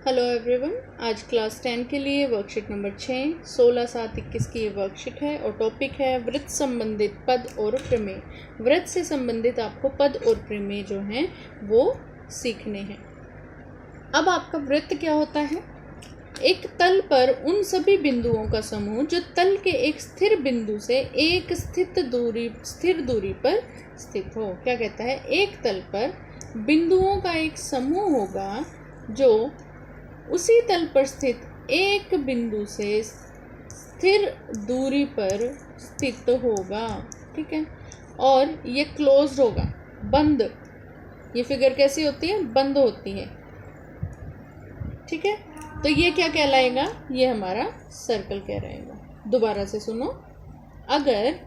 Hello everyone, आज class 10 के लिए वर्कशीट नंबर 6 16/7/21 की ये वर्कशीट है और टॉपिक है वृत्त संबंधित पद और प्रमेय। वृत्त से संबंधित आपको पद और प्रमेय जो हैं वो सीखने हैं। अब आपका वृत्त क्या होता है? एक तल पर उन सभी बिंदुओं का समूह जो तल के एक स्थिर बिंदु से एक स्थिर दूरी पर स्थित हो। क्या कहता है? एक तल पर बिंदुओं का एक समूह होगा जो उसी तल पर स्थित एक बिंदु से स्थिर दूरी पर स्थित होगा। ठीक है, और ये क्लोज्ड होगा, बंद। ये फिगर कैसी होती है? बंद होती है। ठीक है, तो ये क्या कहलाएगा? ये हमारा सर्कल कहलाएगा। दोबारा से सुनो, अगर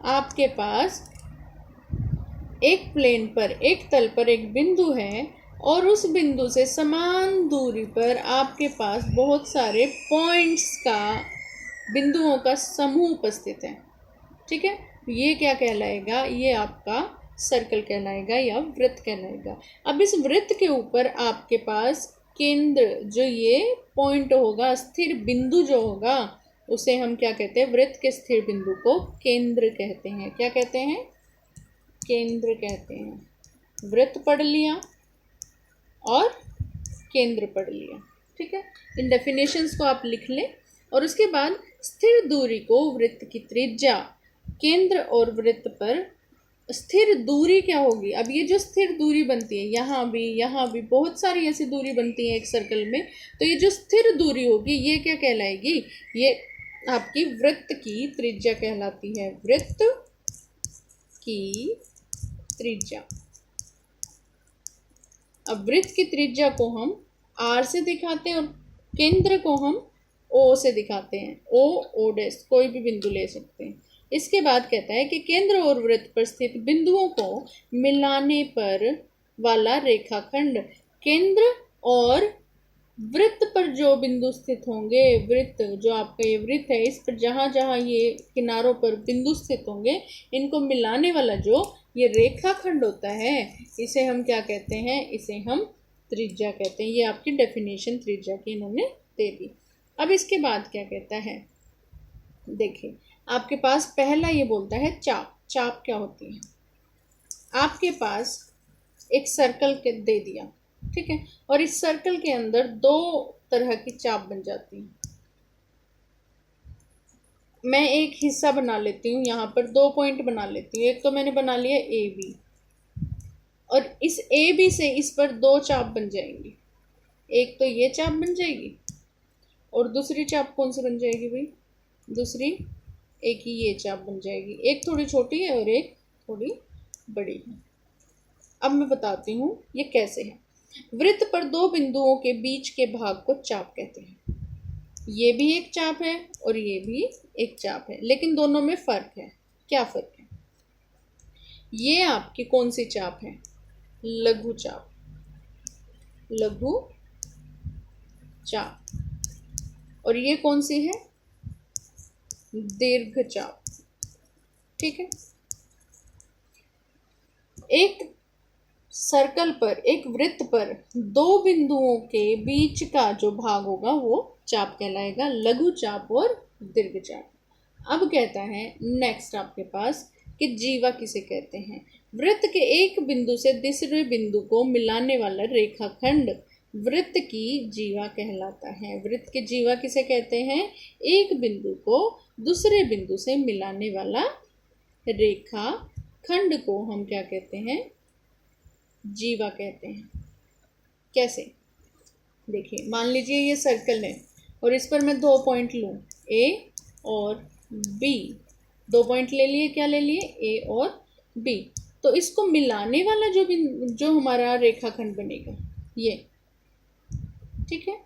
आपके पास एक प्लेन पर एक तल पर एक बिंदु है और उस बिंदु से समान दूरी पर आपके पास बहुत सारे पॉइंट्स का बिंदुओं का समूह उपस्थित है। ठीक है, ये क्या कहलाएगा? ये आपका सर्कल कहलाएगा या वृत्त कहलाएगा। अब इस वृत्त के ऊपर आपके पास केंद्र, जो ये पॉइंट होगा, स्थिर बिंदु जो होगा, उसे हम क्या कहते हैं? वृत्त के स्थिर बिंदु को केंद्र कहते हैं। क्या कहते हैं? केंद्र कहते हैं। वृत्त पढ़ लिया और केंद्र पढ़ लिया। ठीक है, इन डेफिनेशंस को आप लिख लें और उसके बाद स्थिर दूरी को वृत्त की त्रिज्या, केंद्र और वृत्त पर स्थिर दूरी क्या होगी? अब ये जो स्थिर दूरी बनती है, यहाँ भी बहुत सारी ऐसी दूरी बनती है एक सर्कल में, तो ये जो स्थिर दूरी होगी ये क्या कहलाएगी? ये आपकी वृत्त की त्रिज्या कहलाती है। वृत्त की त्रिज्या। अब वृत्त की त्रिज्या को हम R से दिखाते हैं और केंद्र को हम O से दिखाते हैं। O डैश, कोई भी बिंदु ले सकते हैं। इसके बाद कहता है कि केंद्र और वृत्त पर स्थित बिंदुओं को मिलाने पर वाला रेखाखंड, केंद्र और वृत्त पर जो बिंदु स्थित होंगे, वृत्त जो आपका ये वृत्त है, इस पर जहाँ जहाँ ये किनारों पर बिंदु स्थित होंगे, इनको मिलाने वाला जो ये रेखाखंड होता है, इसे हम क्या कहते हैं? इसे हम त्रिज्या कहते हैं। ये आपकी डेफिनेशन त्रिज्या की इन्होंने दे दी। अब इसके बाद क्या कहता है? देखिए, आपके पास पहला ये बोलता है चाप। चाप क्या होती है? आपके पास एक सर्कल दे दिया, ठीक है, और इस सर्कल के अंदर दो तरह की चाप बन जाती है। मैं एक हिस्सा बना लेती हूँ, यहाँ पर 2 पॉइंट बना लेती हूँ। एक तो मैंने बना लिया AB, और इस AB से इस पर 2 चाप बन जाएंगी। एक तो ये चाप बन जाएगी और दूसरी चाप कौन सी बन जाएगी भाई? दूसरी एक ही ये चाप बन जाएगी। एक थोड़ी छोटी है और एक थोड़ी बड़ी है। अब मैं बताती हूँ ये कैसे है। वृत्त पर 2 बिंदुओं के बीच के भाग को चाप कहते हैं। ये भी एक चाप है और ये भी एक चाप है, लेकिन दोनों में फर्क है। क्या फर्क है? ये आपकी कौन सी चाप है? लघु चाप। लघु चाप। और ये कौन सी है? दीर्घ चाप। ठीक है, एक सर्कल पर, एक वृत्त पर 2 बिंदुओं के बीच का जो भाग होगा वो चाप कहलाएगा, लघु चाप और दीर्घ चाप। अब कहता है नेक्स्ट आपके पास कि जीवा किसे कहते हैं? वृत्त के एक बिंदु से दूसरे बिंदु को मिलाने वाला रेखाखंड वृत्त की जीवा कहलाता है। वृत्त के जीवा किसे कहते हैं? एक बिंदु को दूसरे बिंदु से मिलाने वाला रेखाखंड को हम क्या कहते हैं? जीवा कहते हैं। कैसे? देखिए, मान लीजिए ये सर्कल है और इस पर मैं 2 पॉइंट लूँ, A और B। 2 पॉइंट ले लिए। क्या ले लिए? A और B। तो इसको मिलाने वाला जो हमारा रेखाखंड बनेगा, ये, ठीक है,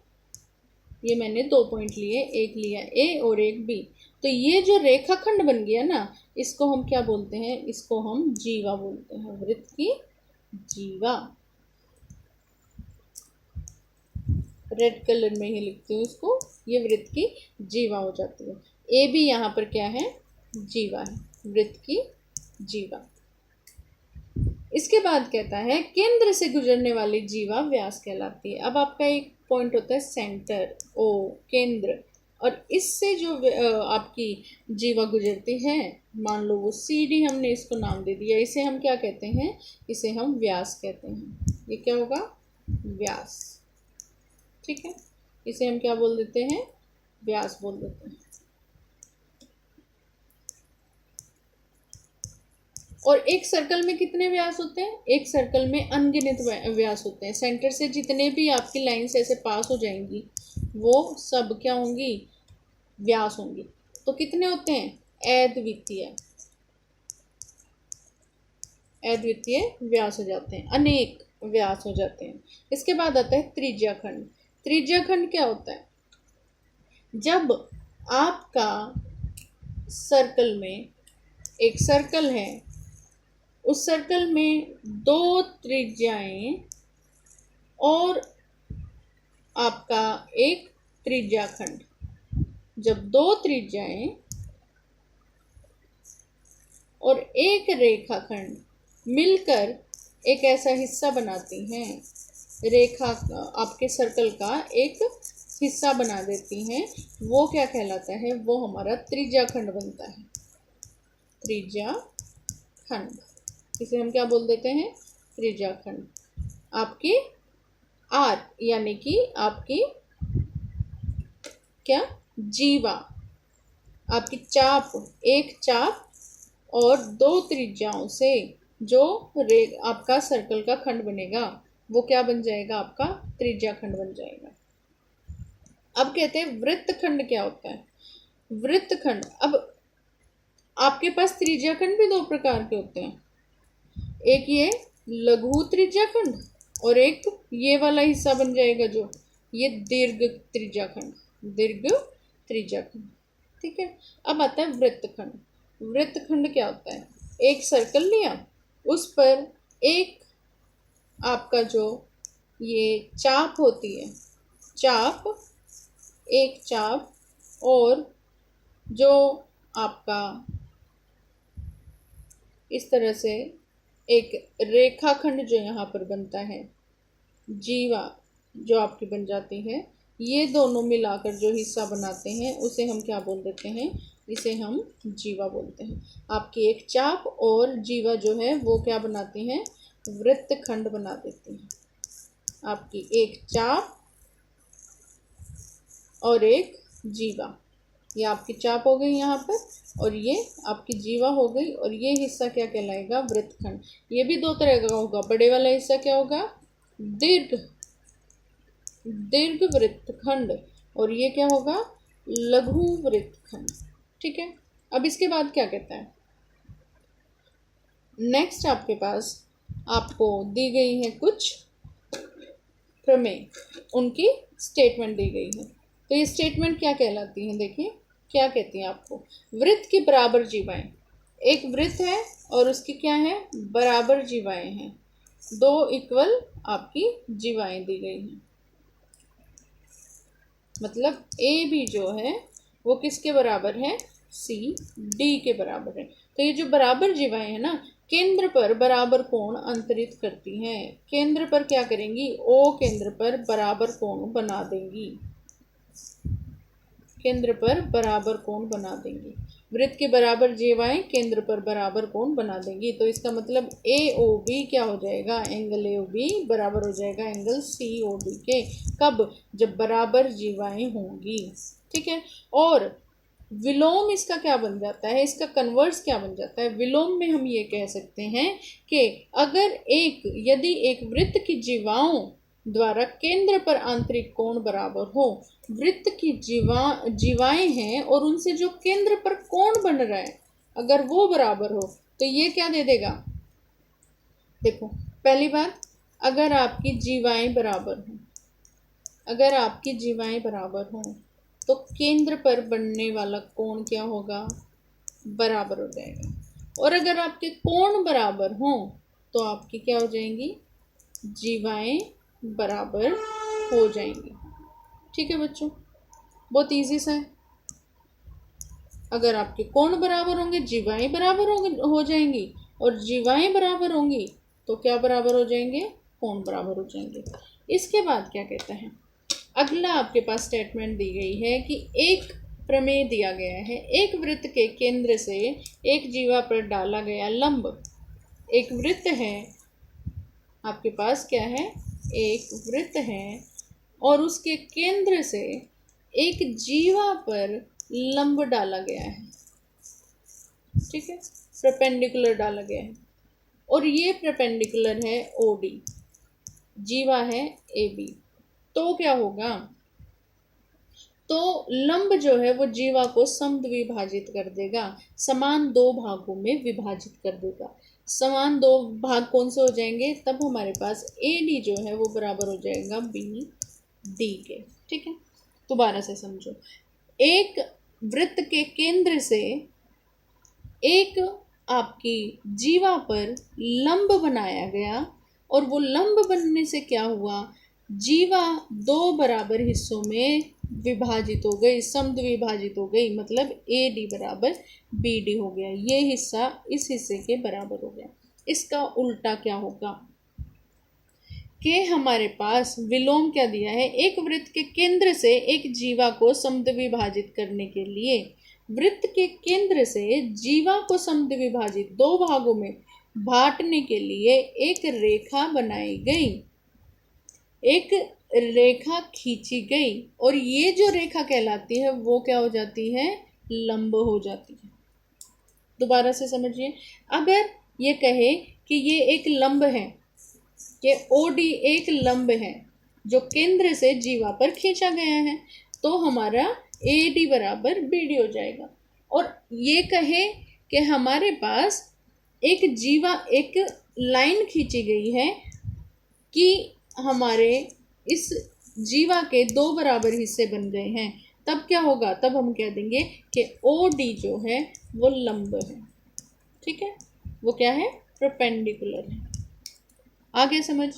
ये मैंने 2 पॉइंट लिए, एक लिया A और एक B। तो ये जो रेखाखंड बन गया ना, इसको हम क्या बोलते हैं? इसको हम जीवा बोलते हैं। वृत्त की जीवा। रेड कलर में ही लिखती हूँ इसको, ये वृत्त की जीवा हो जाती है। ए भी यहाँ पर क्या है? जीवा है, वृत्त की जीवा। इसके बाद कहता है केंद्र से गुजरने वाली जीवा व्यास कहलाती है। अब आपका एक पॉइंट होता है सेंटर, ओ केंद्र, और इससे जो आपकी जीवा गुजरती है, मान लो वो CD, हमने इसको नाम दे दिया, इसे हम क्या कहते हैं, इसे हम व्यास कहते हैं। ये क्या होगा, व्यास। ठीक है, इसे हम क्या बोल देते हैं, व्यास बोल देते हैं। और एक सर्कल में कितने व्यास होते हैं, एक सर्कल में अनगिनत व्यास होते हैं। सेंटर से जितने भी आपकी लाइंस ऐसे पास हो जाएंगी वो सब क्या होंगी, व्यास होंगी। तो कितने होते हैं, अद्वितीय, अद्वितीय व्यास हो जाते हैं, अनेक व्यास हो जाते हैं। इसके बाद आता है त्रिज्या खंड। त्रिज्या खंड क्या होता है, जब आपका सर्कल में, एक सर्कल है, उस सर्कल में 2 त्रिज्याएं और आपका एक त्रिज्या खंड, जब 2 त्रिज्याएं और एक रेखाखंड मिलकर एक ऐसा हिस्सा बनाती हैं, रेखा आपके सर्कल का एक हिस्सा बना देती हैं, वो क्या कहलाता है, वो हमारा त्रिज्या खंड बनता है, त्रिज्या खंड। इसे हम क्या बोल देते हैं, त्रिज्या खंड। आपकी R यानी कि आपकी क्या, जीवा, आपकी चाप, एक चाप और 2 त्रिज्याओं से जो आपका सर्कल का खंड बनेगा वो क्या बन जाएगा, आपका त्रिज्या खंड बन जाएगा। अब कहते हैं वृत्त खंड क्या होता है। वृत्त खंड, अब आपके पास त्रिज्या खंड भी 2 प्रकार के होते हैं, एक ये लघु त्रिज्या खंड और एक ये वाला हिस्सा बन जाएगा जो ये दीर्घ त्रिज्या खंड, दीर्घ त्रिज्या खंड। ठीक है, अब आता है वृत्त खंड। वृत्त खंड क्या होता है, एक सर्कल लिया, उस पर एक आपका जो ये चाप होती है, चाप, एक चाप और जो आपका इस तरह से एक रेखाखंड जो यहाँ पर बनता है, जीवा जो आपकी बन जाती है, ये दोनों मिलाकर जो हिस्सा बनाते हैं उसे हम क्या बोल देते हैं, इसे हम जीवा बोलते हैं। आपकी एक चाप और जीवा जो है वो क्या बनाती हैं, वृत्त खंड बना देती हैं। आपकी एक चाप और एक जीवा, ये आपकी चाप हो गई यहाँ पर और ये आपकी जीवा हो गई, और ये हिस्सा क्या कहलाएगा, वृत्तखंड। ये भी 2 तरह का होगा, बड़े वाला हिस्सा क्या होगा, दीर्घ, दीर्घ वृत्तखंड, और ये क्या होगा, लघु वृत्तखंड। ठीक है, अब इसके बाद क्या कहता है, नेक्स्ट आपके पास आपको दी गई है कुछ प्रमेय, उनकी स्टेटमेंट दी गई है। तो ये स्टेटमेंट क्या कहलाती है, देखिए क्या कहती हैं आपको, वृत्त की बराबर जीवाएं, एक वृत्त है और उसकी क्या है, बराबर जीवाएं हैं, 2 इक्वल आपकी जीवाएं दी गई हैं। मतलब AB जो है वो किसके बराबर है, CD के बराबर है। तो ये जो बराबर जीवाएं हैं ना, केंद्र पर बराबर कोण अंतरित करती हैं, केंद्र पर क्या करेंगी, O केंद्र पर बराबर कोण बना देंगी, केंद्र पर बराबर कोण बना देंगी। वृत्त के बराबर जीवाएं केंद्र पर बराबर कोण बना देंगी। तो इसका मतलब AOB क्या हो जाएगा, एंगल AOB बराबर हो जाएगा एंगल COD के। कब, जब बराबर जीवाएं होंगी। ठीक है, और विलोम इसका क्या बन जाता है, इसका कन्वर्स क्या बन जाता है, विलोम में हम ये कह सकते हैं कि अगर यदि एक वृत्त की जीवाओं द्वारा केंद्र पर आंतरिक कोण बराबर हो, वृत्त की जीवाएं हैं और उनसे जो केंद्र पर कोण बन रहा है अगर वो बराबर हो, तो ये क्या दे देगा, देखो पहली बात, अगर आपकी जीवाएं बराबर हों, अगर आपकी जीवाएं बराबर हों तो केंद्र पर बनने वाला कोण क्या होगा, बराबर हो जाएगा। और अगर आपके कोण बराबर हों तो आपकी क्या हो जाएंगी, जीवाएं बराबर हो जाएंगी। ठीक है बच्चों, बहुत इजी सा है। अगर आपके कोण बराबर होंगे जीवाएं बराबर हो जाएंगी, और जीवाएं बराबर होंगी तो क्या बराबर हो जाएंगे, कोण बराबर हो जाएंगे। इसके बाद क्या कहता है, अगला आपके पास स्टेटमेंट दी गई है कि एक प्रमेय दिया गया है, एक वृत्त के केंद्र से एक जीवा पर डाला गया लंब, एक वृत्त है आपके पास, क्या है, एक वृत्त है और उसके केंद्र से एक जीवा पर लंब डाला गया है, ठीक है, परपेंडिकुलर डाला गया है, और ये परपेंडिकुलर है OD, जीवा है AB। तो क्या होगा, तो लंब जो है वो जीवा को समद्विभाजित कर देगा, समान दो भागों में विभाजित कर देगा। समान दो भाग कौन से हो जाएंगे, तब हमारे पास AD जो है वो बराबर हो जाएगा BD के, ठीक है। दोबारा से समझो, एक वृत्त के केंद्र से एक आपकी जीवा पर लंब बनाया गया और वो लंब बनने से क्या हुआ, जीवा दो बराबर हिस्सों में विभाजित हो गई, समद्विभाजित हो गई, मतलब AD बराबर BD हो गया, ये हिस्सा इस हिस्से के बराबर हो गया। इसका उल्टा क्या होगा कि हमारे पास विलोम क्या दिया है, एक वृत्त के केंद्र से एक जीवा को समद्विभाजित करने के लिए वृत्त के केंद्र से जीवा को समद्विभाजित दो भागों में बांटने के लिए एक रेखा बनाई गई, एक रेखा खींची गई, और ये जो रेखा कहलाती है वो क्या हो जाती है, लंब हो जाती है। दोबारा से समझिए, अगर ये कहे कि ये एक लंब है, कि OD एक लंब है जो केंद्र से जीवा पर खींचा गया है, तो हमारा AD बराबर BD हो जाएगा। और ये कहे कि हमारे पास एक जीवा, एक लाइन खींची गई है कि हमारे इस जीवा के दो बराबर हिस्से बन गए हैं, तब क्या होगा, तब हम कह देंगे कि OD जो है वो लंब है, ठीक है, वो क्या है, परपेंडिकुलर है। आगे समझ।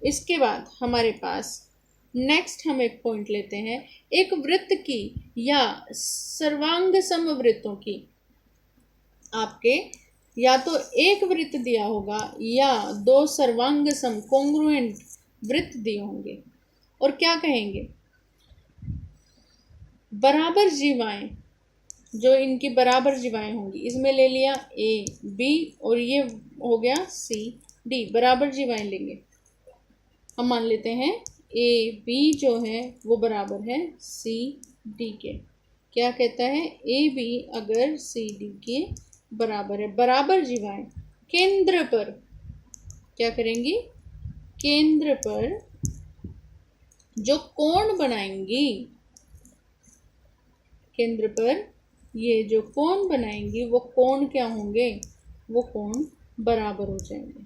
इसके बाद हमारे पास नेक्स्ट हम एक पॉइंट लेते हैं, एक वृत्त की या सर्वांग समवृत्तों की, आपके या तो एक वृत्त दिया होगा या दो सर्वांग सम कॉन्ग्रुएंट वृत्त दिए होंगे, और क्या कहेंगे, बराबर जीवाएं, जो इनकी बराबर जीवाएं होंगी, इसमें ले लिया AB और ये हो गया CD, बराबर जीवाएं लेंगे। हम मान लेते हैं AB जो है वो बराबर है CD के। क्या कहता है, AB अगर CD के बराबर है, बराबर जीवाएं केंद्र पर क्या करेंगी, केंद्र पर जो कोण बनाएंगी, केंद्र पर ये जो कोण बनाएंगी वो कोण क्या होंगे, वो कोण बराबर हो जाएंगे,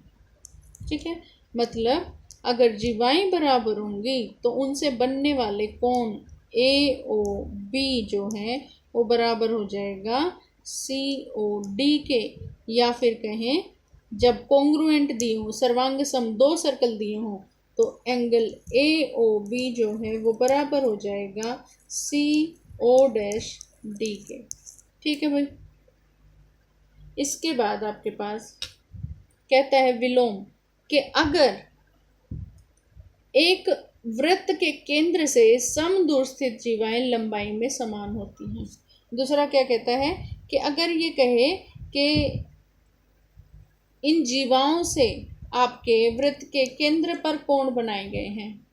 ठीक है। मतलब अगर जीवाएं बराबर होंगी तो उनसे बनने वाले कोण AOB जो है वो बराबर हो जाएगा COD के, या फिर कहें जब कॉन्ग्रुएंट दिए हों, सर्वांग सम दो सर्कल दिए हों, तो एंगल AOB जो है वो बराबर हो जाएगा CO'D के, ठीक है भाई। इसके बाद आपके पास कहता है विलोम, कि अगर एक वृत्त के केंद्र से समदूर स्थित जीवाएं लंबाई में समान होती हैं। दूसरा क्या कहता है कि अगर ये कहे कि इन जीवाओं से आपके वृत्त के केंद्र पर कोण बनाए गए हैं,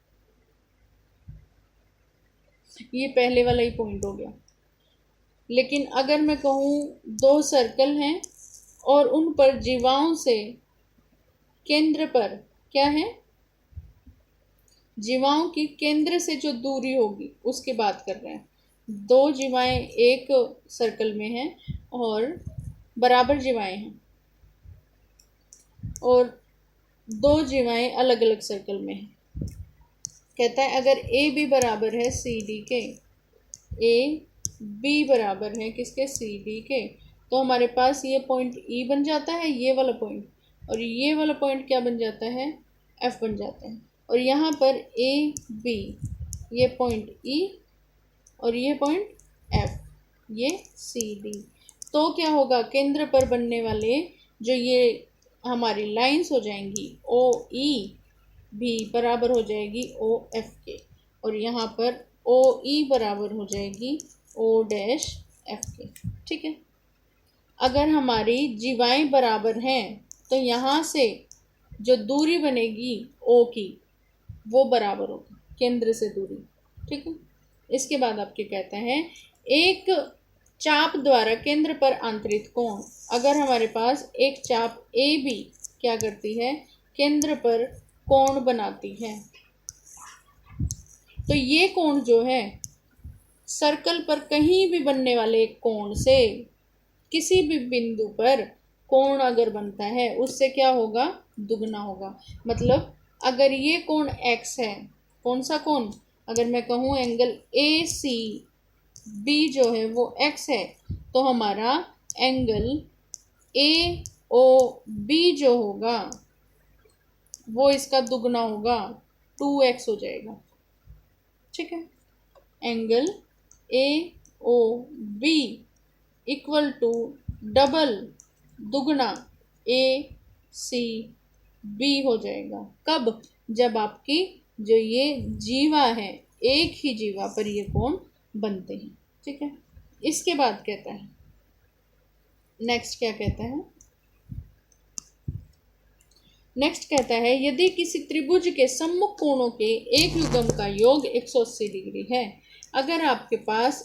ये पहले वाला ही पॉइंट हो गया। लेकिन अगर मैं कहूँ दो सर्कल हैं और उन पर जीवाओं से केंद्र पर क्या है, जीवाओं की केंद्र से जो दूरी होगी उसकी बात कर रहे हैं। दो जीवाएं एक सर्कल में हैं और बराबर जीवाएं हैं, और दो जीवाएं अलग अलग सर्कल में हैं। कहता है अगर AB बराबर है CD के, AB बराबर है किसके, CD के, तो हमारे पास ये पॉइंट E बन जाता है, ये वाला पॉइंट, और ये वाला पॉइंट क्या बन जाता है, F बन जाता है। और यहाँ पर AB, ये पॉइंट E और ये पॉइंट F, ये CD। तो क्या होगा, केंद्र पर बनने वाले जो ये हमारी लाइंस हो जाएंगी ओ ई भी बराबर हो जाएगी ओ एफ के, और यहाँ पर ओ ई बराबर हो जाएगी ओ डैश एफ के। ठीक है, अगर हमारी जीवाएं बराबर हैं तो यहाँ से जो दूरी बनेगी ओ की वो बराबर होगी केंद्र से दूरी। ठीक है, इसके बाद आपके कहते हैं एक चाप द्वारा केंद्र पर आंतरित कोण। अगर हमारे पास एक चाप ए बी क्या करती है, केंद्र पर कोण बनाती है, तो ये कोण जो है सर्कल पर कहीं भी बनने वाले एक कोण से किसी भी बिंदु पर कोण अगर बनता है उससे क्या होगा, दुगना होगा। मतलब अगर ये कोण x है, कौन सा कोण, अगर मैं कहूँ एंगल ए सी बी जो है वो x है, तो हमारा एंगल ए ओ बी जो होगा वो इसका दुगना होगा, 2x हो जाएगा। ठीक है, angle A O B equal to double दुगना ए सी बी हो जाएगा। कब, जब आपकी जो ये जीवा है एक ही जीवा पर ये कोण बनते हैं। ठीक है, इसके बाद कहता है नेक्स्ट क्या कहता है, नेक्स्ट कहता है यदि किसी त्रिभुज के सम्मुख कोणों के एक युग्म का योग 180 डिग्री है। अगर आपके पास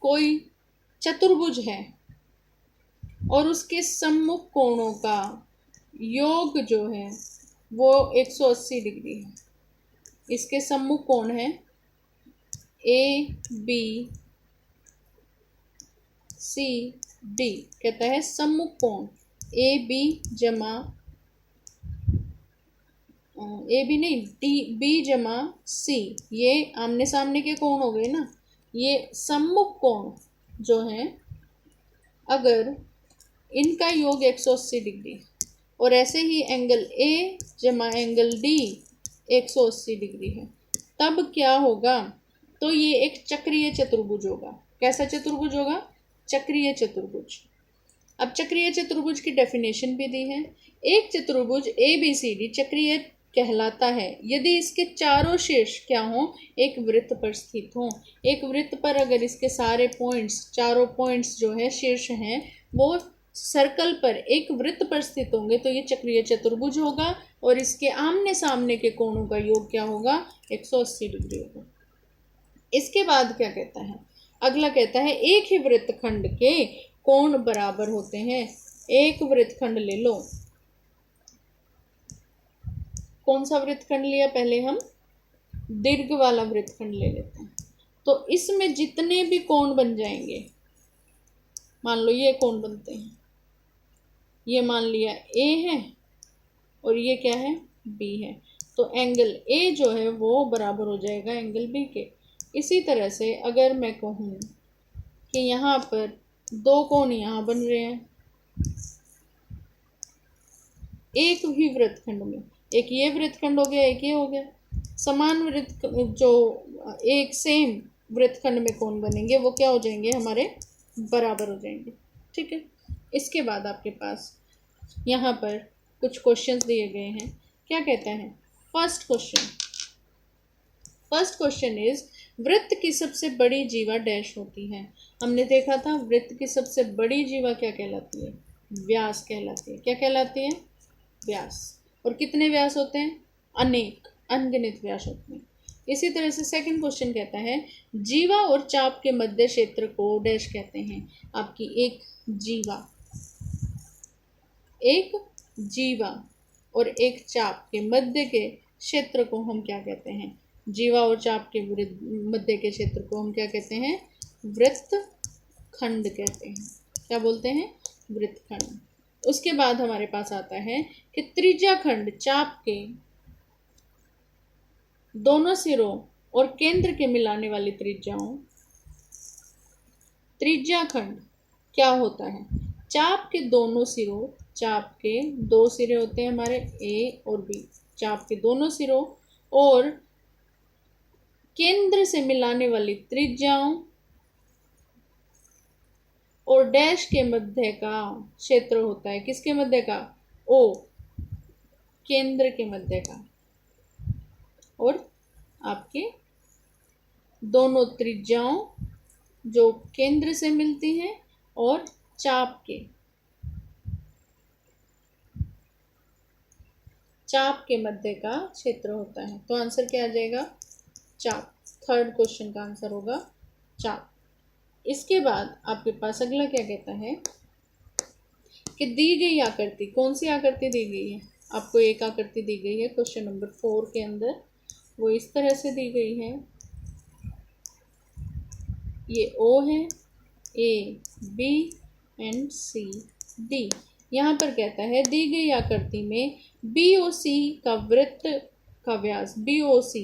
कोई चतुर्भुज है और उसके सम्मुख कोणों का योग जो है वो 180 डिग्री है, इसके सम्मुख कोण है ए बी सी डी, कहता है सम्मुख कोण ए बी जमा ए बी नहीं डी बी जमा सी, ये आमने सामने के कोण हो गए ना। ये सम्मुख कोण जो है अगर इनका योग 180 डिग्री और ऐसे ही एंगल ए जमा एंगल डी 180 डिग्री है, तब क्या होगा, तो ये एक चक्रीय चतुर्भुज होगा। कैसा चतुर्भुज होगा, चक्रीय चतुर्भुज। अब चक्रीय चतुर्भुज की डेफिनेशन भी दी है, एक चतुर्भुज ए बी सी डी चक्रीय कहलाता है यदि इसके चारों शीर्ष क्या हों, एक वृत्त पर स्थित हों। एक वृत्त पर अगर इसके सारे पॉइंट्स, चारों पॉइंट्स जो है शीर्ष हैं, वो सर्कल पर एक वृत्त पर स्थित होंगे तो ये चक्रीय चतुर्भुज होगा, और इसके आमने सामने के कोणों का योग क्या होगा, 180 डिग्री होगा। इसके बाद क्या कहता है, अगला कहता है एक ही वृत्तखंड के कोण बराबर होते हैं। एक वृत्तखंड ले लो, कौन सा वृत्तखंड लिया, पहले हम दीर्घ वाला वृत्तखंड ले लेते हैं। तो इसमें जितने भी कोण बन जाएंगे, मान लो ये कोण बनते हैं, ये मान लिया ए है और ये क्या है, बी है, तो एंगल ए जो है वो बराबर हो जाएगा एंगल बी के। इसी तरह से अगर मैं कहूँ कि यहाँ पर दो कोण यहाँ बन रहे हैं एक ही वृत्तखंड में, एक ये वृत्तखंड हो गया, एक ये हो गया, समान वृत्त जो एक सेम वृत्तखंड में कोण बनेंगे वो क्या हो जाएंगे, हमारे बराबर हो जाएंगे। ठीक है, इसके बाद आपके पास यहाँ पर कुछ क्वेश्चंस दिए गए हैं। क्या कहता है, फर्स्ट क्वेश्चन इज वृत्त की सबसे बड़ी जीवा डैश होती है। हमने देखा था वृत्त की सबसे बड़ी जीवा क्या कहलाती है, व्यास कहलाती है। क्या कहलाती है, व्यास। और कितने व्यास होते हैं, अनेक, अनगिनत व्यास होते हैं। इसी तरह से सेकंड क्वेश्चन कहता है जीवा और चाप के मध्य क्षेत्र को डैश कहते हैं। आपकी एक जीवा और एक चाप के मध्य के क्षेत्र को हम क्या कहते हैं, जीवा और चाप के मध्य के क्षेत्र को हम क्या कहते हैं, वृत्तखंड कहते हैं। क्या बोलते हैं, वृत्तखंड। उसके बाद हमारे पास आता है कि त्रिज्याखंड चाप के दोनों सिरों और केंद्र के मिलाने वाली त्रिज्याओं, त्रिज्याखंड क्या होता है, चाप के दोनों सिरों, चाप के दो सिरे होते हैं हमारे ए और बी, चाप के दोनों सिरों और केंद्र से मिलाने वाली त्रिज्याओं और डैश के मध्य का क्षेत्र होता है। किसके मध्य का, ओ केंद्र के मध्य का, और आपके दोनों त्रिज्याओं जो केंद्र से मिलती हैं और चाप के मध्य का क्षेत्र होता है। तो आंसर क्या आ जाएगा? चाप। थर्ड क्वेश्चन का आंसर होगा चाप। इसके बाद आपके पास अगला क्या कहता है कि दी गई आकृति, कौन सी आकृति दी गई है? आपको एक आकृति दी गई है क्वेश्चन नंबर 4 के अंदर, वो इस तरह से दी गई है। ये O है, A, B and C, D। यहाँ पर कहता है दी गई आकृति में BOC का वृत्त का व्यास, BOC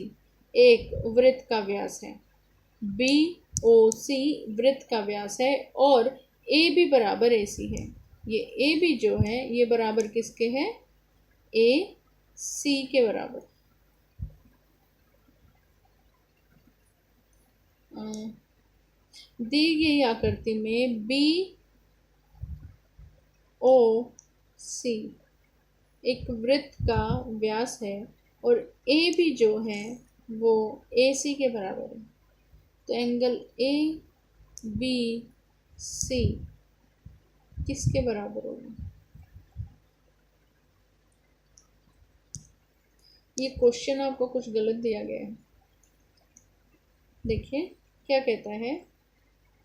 एक वृत्त का व्यास है, BOC वृत्त का व्यास है, और AB बराबर AC है। ये AB जो है ये बराबर किसके है? AC के बराबर। दी गई आकृति में BOC एक वृत्त का व्यास है और AB जो है वो AC के बराबर है। तो एंगल ABC किसके बराबर होगा? ये क्वेश्चन आपको कुछ गलत दिया गया है। देखिए क्या कहता है,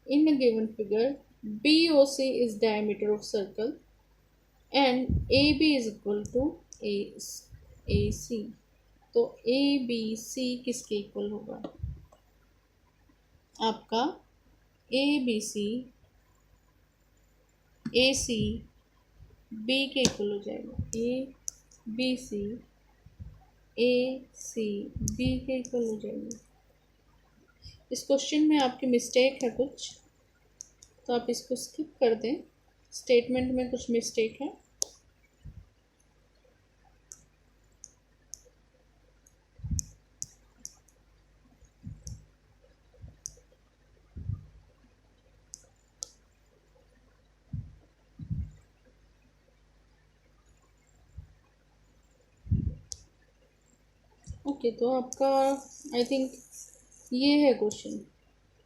in a given figure BOC is diameter of circle and AB is equal to AC। तो ABC किसके इक्वल होगा? आपका ABC AC B के इक्वल हो जाएगा। ABC AC B के इक्वल हो जाएगा। इस क्वेश्चन में आपकी मिस्टेक है कुछ, तो आप इसको स्किप कर दें। स्टेटमेंट में कुछ मिस्टेक है। ओके, तो आपका आई थिंक ये है क्वेश्चन।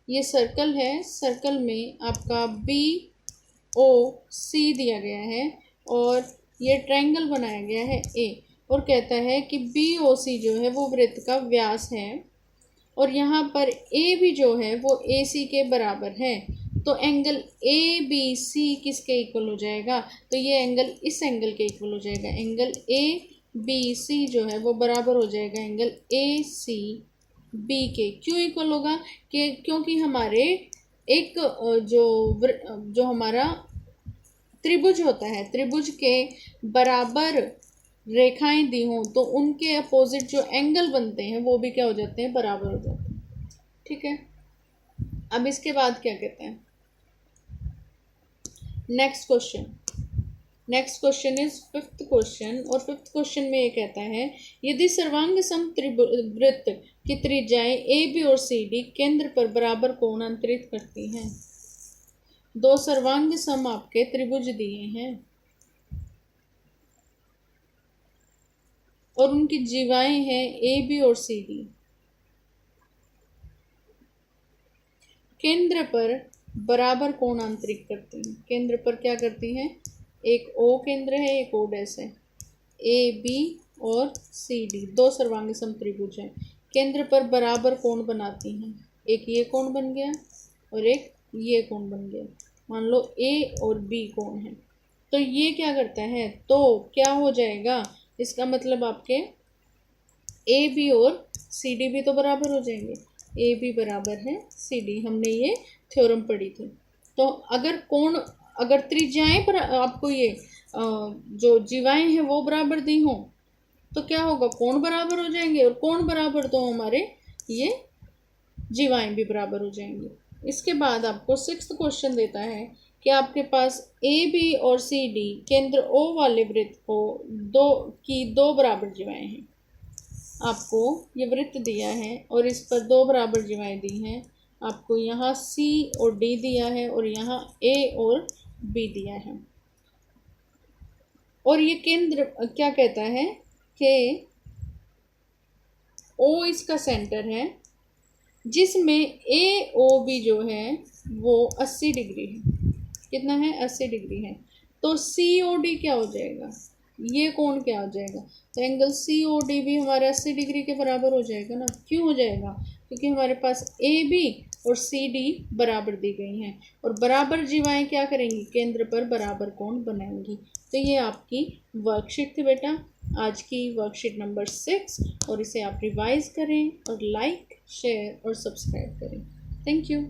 ये सर्कल है, सर्कल में आपका BOC दिया गया है और ये ट्रायंगल बनाया गया है A, और कहता है कि BOC जो है वो वृत्त का व्यास है और यहाँ पर AB जो है वो AC के बराबर है। तो एंगल ABC किसके इक्वल हो जाएगा? तो ये एंगल इस एंगल के इक्वल हो जाएगा। एंगल ABC जो है वो बराबर हो जाएगा एंगल ACB के। क्यों इक्वल होगा? क्योंकि हमारे एक जो हमारा त्रिभुज होता है, त्रिभुज के बराबर रेखाएं दी हों तो उनके अपोजिट जो एंगल बनते हैं वो भी क्या हो जाते हैं? बराबर हो जाते हैं। ठीक है, अब इसके बाद क्या कहते हैं? Next question is fifth question, और फिफ्थ क्वेश्चन में ये कहता है यदि सर्वांग सम त्रिवृत्त की त्रिज्याएं AB और CD केंद्र पर बराबर कोण अंतरित करती हैं। दो सर्वांग सम आपके त्रिभुज दिए हैं और उनकी जीवाएं हैं AB और CD। केंद्र पर बराबर कोण अंतरित करती हैं। केंद्र पर क्या करती हैं? एक O केंद्र है, एक O डैश है। AB और CD दो सर्वांग सम त्रिभुज हैं, केंद्र पर बराबर कोण बनाती हैं। एक ये कोण बन गया और एक ये कोण बन गया। मान लो A और B कोण है, तो ये क्या करता है? तो क्या हो जाएगा? इसका मतलब आपके AB और CD भी तो बराबर हो जाएंगे। AB बराबर है CD, हमने ये थ्योरम पढ़ी थी। तो अगर त्रिज्याएं पर आपको ये जो जीवाएं हैं वो बराबर दी हों तो क्या होगा? कोण बराबर हो जाएंगे, और कोण बराबर तो हमारे ये जीवाएं भी बराबर हो जाएंगी। इसके बाद आपको सिक्स्थ क्वेश्चन देता है कि आपके पास AB और CD केंद्र O वाले वृत्त को दो बराबर जीवाएं हैं। आपको ये वृत्त दिया है और इस पर दो बराबर जीवाएं दी हैं। आपको यहाँ C और D दिया है और यहाँ A और B दिया है। और ये केंद्र क्या कहता है कि ओ इसका सेंटर है, जिसमें ए ओ बी जो है वो 80 डिग्री है। कितना है? 80 डिग्री है। तो सी ओ डी क्या हो जाएगा? ये कोण क्या हो जाएगा? तो एंगल सी ओ डी भी हमारे 80 डिग्री के बराबर हो जाएगा ना। क्यों हो जाएगा? क्योंकि हमारे पास ए बी और सी डी बराबर दी गई हैं, और बराबर जीवाएं क्या करेंगी? केंद्र पर बराबर कोण बनाएंगी। तो ये आपकी वर्कशीट थी बेटा, आज की वर्कशीट नंबर 6, और इसे आप रिवाइज करें और लाइक, शेयर और सब्सक्राइब करें। Thank you.